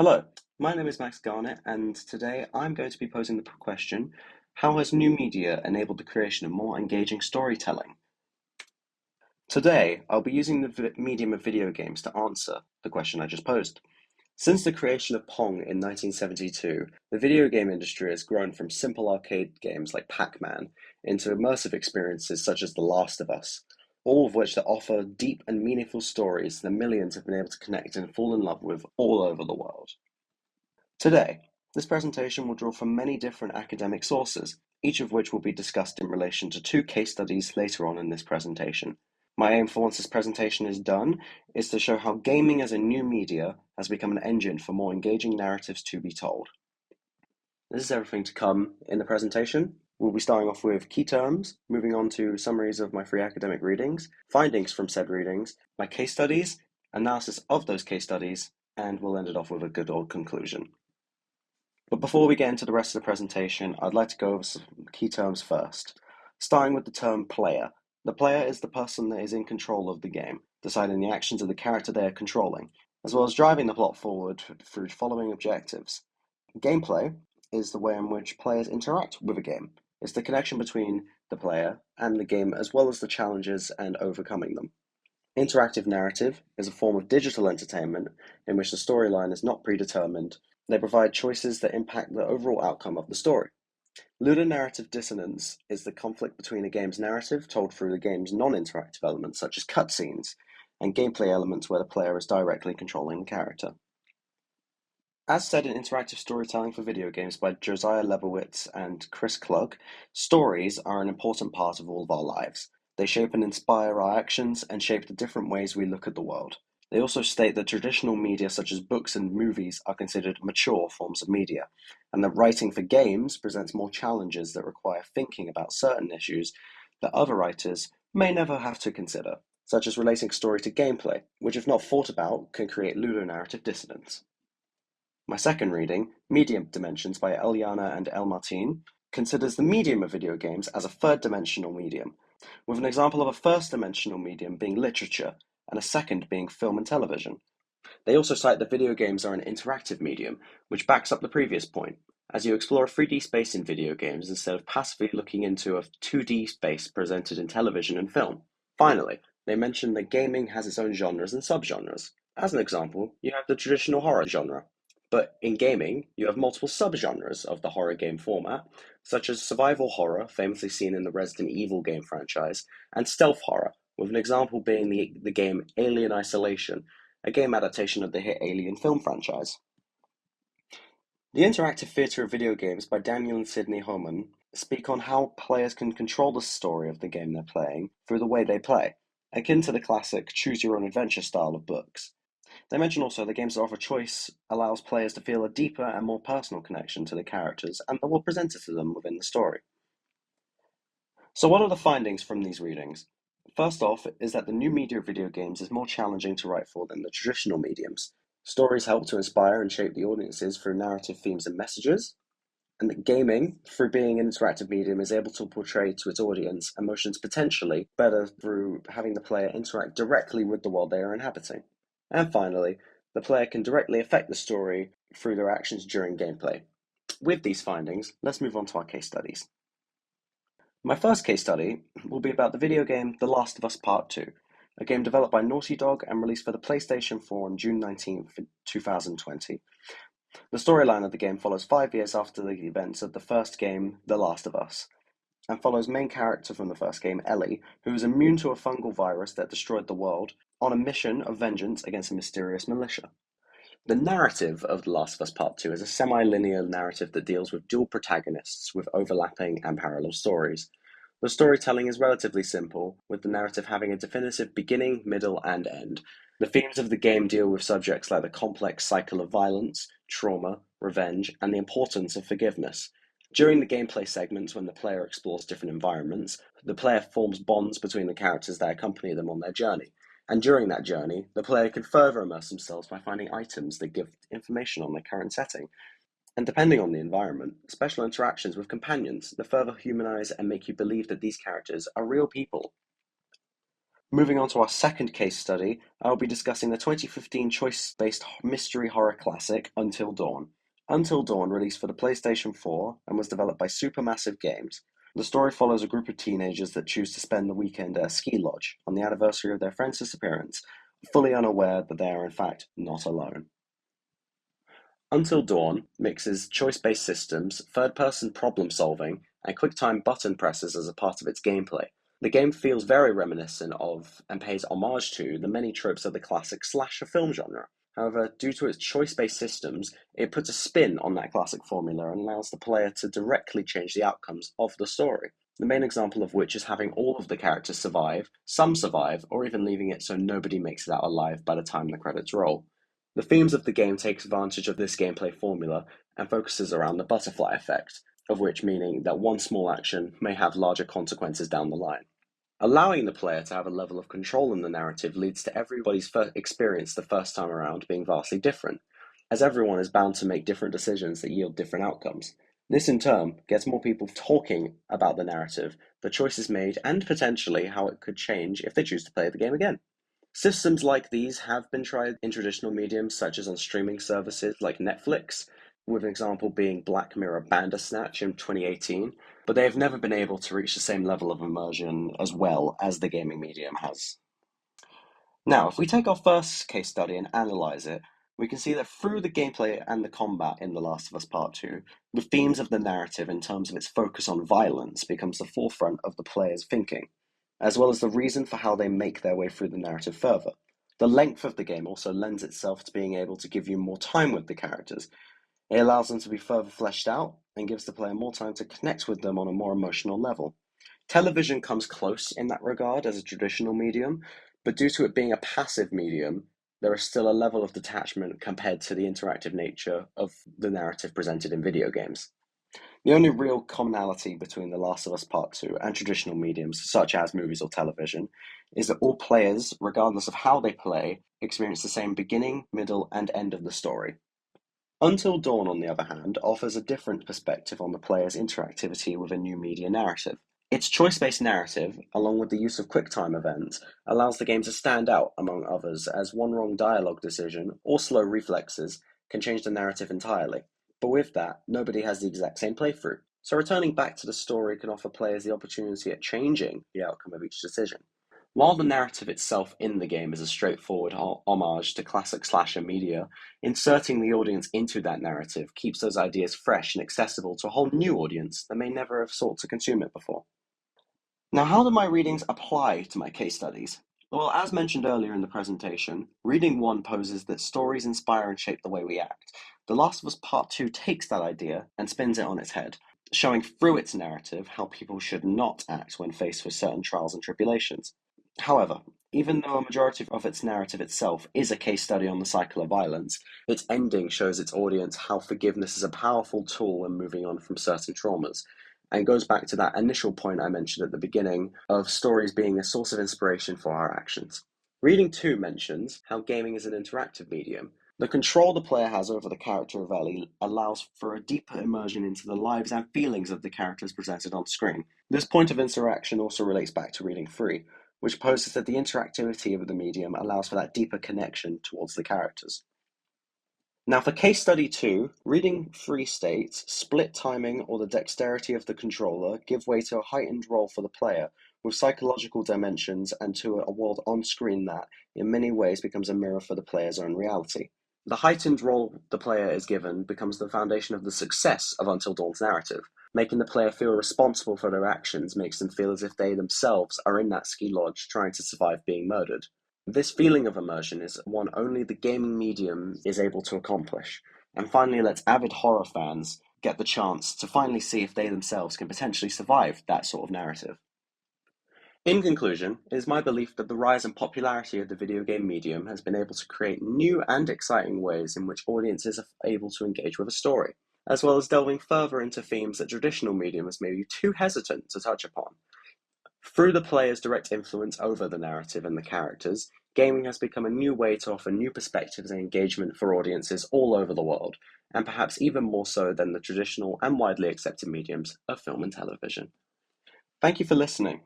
Hello, my name is Max Garnett, and today I'm going to be posing the question, how has new media enabled the creation of more engaging storytelling? Today, I'll be using the medium of video games to answer the question I just posed. Since the creation of Pong in 1972, the video game industry has grown from simple arcade games like Pac-Man into immersive experiences such as The Last of Us, all of which that offer deep and meaningful stories that millions have been able to connect and fall in love with all over the world. Today, this presentation will draw from many different academic sources, each of which will be discussed in relation to two case studies later on in this presentation. My aim for once this presentation is done is to show how gaming as a new media has become an engine for more engaging narratives to be told. This is everything to come in the presentation. We'll be starting off with key terms, moving on to summaries of my free academic readings, findings from said readings, my case studies, analysis of those case studies, and we'll end it off with a good old conclusion. But before we get into the rest of the presentation, I'd like to go over some key terms first. Starting with the term player. The player is the person that is in control of the game, deciding the actions of the character they are controlling, as well as driving the plot forward through following objectives. Gameplay is the way in which players interact with a game. It's the connection between the player and the game, as well as the challenges and overcoming them. Interactive narrative is a form of digital entertainment in which the storyline is not predetermined. They provide choices that impact the overall outcome of the story. Ludonarrative dissonance is the conflict between a game's narrative, told through the game's non-interactive elements such as cutscenes, and gameplay elements where the player is directly controlling the character. As said in Interactive Storytelling for Video Games by Josiah Lebowitz and Chris Klug, stories are an important part of all of our lives. They shape and inspire our actions and shape the different ways we look at the world. They also state that traditional media such as books and movies are considered mature forms of media, and that writing for games presents more challenges that require thinking about certain issues that other writers may never have to consider, such as relating story to gameplay, which if not thought about can create ludonarrative dissonance. My second reading, Medium Dimensions by Eliana and El Martin, considers the medium of video games as a third-dimensional medium, with an example of a first-dimensional medium being literature and a second being film and television. They also cite that video games are an interactive medium, which backs up the previous point, as you explore a 3D space in video games instead of passively looking into a 2D space presented in television and film. Finally, they mention that gaming has its own genres and subgenres. As an example, you have the traditional horror genre. But in gaming, you have multiple subgenres of the horror game format, such as survival horror, famously seen in the Resident Evil game franchise, and stealth horror, with an example being the game Alien Isolation, a game adaptation of the hit Alien film franchise. The Interactive Theatre of Video Games by Daniel and Sidney Homan speak on how players can control the story of the game they're playing through the way they play, akin to the classic choose-your-own-adventure style of books. They mention also that games that offer choice allows players to feel a deeper and more personal connection to the characters and the world presented to them within the story. So what are the findings from these readings? First off is that the new media of video games is more challenging to write for than the traditional mediums. Stories help to inspire and shape the audiences through narrative themes and messages, and that gaming, through being an interactive medium, is able to portray to its audience emotions potentially better through having the player interact directly with the world they are inhabiting. And finally, the player can directly affect the story through their actions during gameplay. With these findings, let's move on to our case studies. My first case study will be about the video game The Last of Us Part 2, a game developed by Naughty Dog and released for the PlayStation 4 on June 19th, 2020. The storyline of the game follows 5 years after the events of the first game, The Last of Us, and follows main character from the first game, Ellie, who is immune to a fungal virus that destroyed the world, on a mission of vengeance against a mysterious militia. The narrative of The Last of Us Part 2 is a semi-linear narrative that deals with dual protagonists with overlapping and parallel stories. The storytelling is relatively simple, with the narrative having a definitive beginning, middle, and end. The themes of the game deal with subjects like the complex cycle of violence, trauma, revenge, and the importance of forgiveness. During the gameplay segments, when the player explores different environments, the player forms bonds between the characters that accompany them on their journey. And during that journey, the player can further immerse themselves by finding items that give information on their current setting. And depending on the environment, special interactions with companions that further humanize and make you believe that these characters are real people. Moving on to our second case study, I will be discussing the 2015 choice-based mystery horror classic Until Dawn. Until Dawn released for the PlayStation 4 and was developed by Supermassive Games. The story follows a group of teenagers that choose to spend the weekend at a ski lodge on the anniversary of their friend's disappearance, fully unaware that they are in fact not alone. Until Dawn mixes choice-based systems, third-person problem-solving, and quick-time button presses as a part of its gameplay. The game feels very reminiscent of, and pays homage to, the many tropes of the classic slasher film genre. However, due to its choice-based systems, it puts a spin on that classic formula and allows the player to directly change the outcomes of the story. The main example of which is having all of the characters survive, some survive, or even leaving it so nobody makes it out alive by the time the credits roll. The themes of the game take advantage of this gameplay formula and focuses around the butterfly effect, of which meaning that one small action may have larger consequences down the line. Allowing the player to have a level of control in the narrative leads to everybody's experience the first time around being vastly different, as everyone is bound to make different decisions that yield different outcomes. This in turn gets more people talking about the narrative, the choices made, and potentially how it could change if they choose to play the game again. Systems like these have been tried in traditional mediums, such as on streaming services like Netflix, with an example being Black Mirror Bandersnatch in 2018, but they have never been able to reach the same level of immersion as well as the gaming medium has. Now, if we take our first case study and analyze it, we can see that through the gameplay and the combat in The Last of Us Part 2, the themes of the narrative in terms of its focus on violence becomes the forefront of the player's thinking, as well as the reason for how they make their way through the narrative further. The length of the game also lends itself to being able to give you more time with the characters. It allows them to be further fleshed out and gives the player more time to connect with them on a more emotional level. Television comes close in that regard as a traditional medium, but due to it being a passive medium, there is still a level of detachment compared to the interactive nature of the narrative presented in video games. The only real commonality between The Last of Us Part 2 and traditional mediums, such as movies or television, is that all players, regardless of how they play, experience the same beginning, middle, and end of the story. Until Dawn, on the other hand, offers a different perspective on the player's interactivity with a new media narrative. Its choice-based narrative, along with the use of QuickTime events, allows the game to stand out among others, as one wrong dialogue decision or slow reflexes can change the narrative entirely. But with that, nobody has the exact same playthrough. So returning back to the story can offer players the opportunity at changing the outcome of each decision. While the narrative itself in the game is a straightforward homage to classic slasher media, inserting the audience into that narrative keeps those ideas fresh and accessible to a whole new audience that may never have sought to consume it before. Now, how do my readings apply to my case studies? Well, as mentioned earlier in the presentation, reading 1 poses that stories inspire and shape the way we act. The Last of Us Part 2 takes that idea and spins it on its head, showing through its narrative how people should not act when faced with certain trials and tribulations. However, even though a majority of its narrative itself is a case study on the cycle of violence, its ending shows its audience how forgiveness is a powerful tool when moving on from certain traumas, and goes back to that initial point I mentioned at the beginning of stories being a source of inspiration for our actions. Reading 2 mentions how gaming is an interactive medium. The control the player has over the character of Ellie allows for a deeper immersion into the lives and feelings of the characters presented on screen. This point of interaction also relates back to Reading 3, which poses that the interactivity of the medium allows for that deeper connection towards the characters. Now for case study 2, Reading 3 states, split timing or the dexterity of the controller give way to a heightened role for the player, with psychological dimensions and to a world on screen that, in many ways, becomes a mirror for the player's own reality. The heightened role the player is given becomes the foundation of the success of Until Dawn's narrative. Making the player feel responsible for their actions makes them feel as if they themselves are in that ski lodge trying to survive being murdered. This feeling of immersion is one only the gaming medium is able to accomplish, and finally lets avid horror fans get the chance to finally see if they themselves can potentially survive that sort of narrative. In conclusion, it is my belief that the rise and popularity of the video game medium has been able to create new and exciting ways in which audiences are able to engage with a story, as well as delving further into themes that traditional mediums may be too hesitant to touch upon. Through the player's direct influence over the narrative and the characters, gaming has become a new way to offer new perspectives and engagement for audiences all over the world, and perhaps even more so than the traditional and widely accepted mediums of film and television. Thank you for listening.